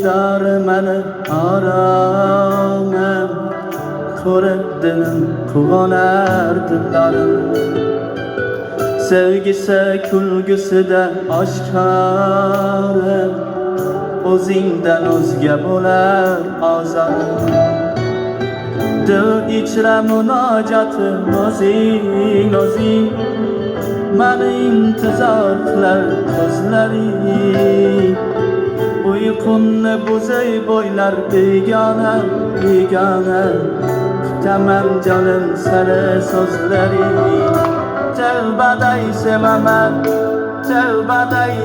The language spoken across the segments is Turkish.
didori meni oromim, ko'rib dilim quvonar dillarim. Sevgisi kulgusida oshkorim, o'zingdan o'zga bo'lar ozorim. Dil ichra munojati nozik, meni intizor qilar ko'zlaring. Uyqumni buzay bo'ylar begona, kutaman jonim sari so'zlaring. Tavbaday sevaman, tavbaday,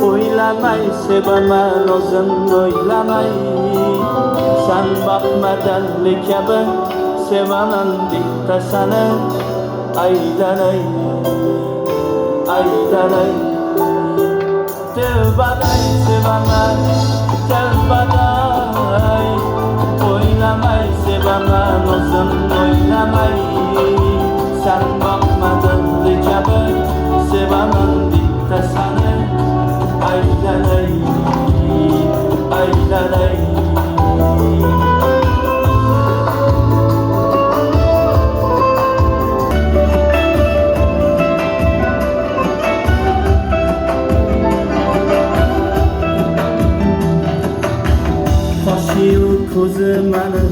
o'ylamay sevaman o'zim o'ylamay. Sen bakmadanli kabi sevaman bitta seni, aylanay, aylanay. Tavbaday sevaman, tavbaday, o'ylamay sevaman o'zim o'ylamay. Sen bakmadanli kabi sevaman bitta seni, aylanay, aylanay. Qoshiyu ko'zi meni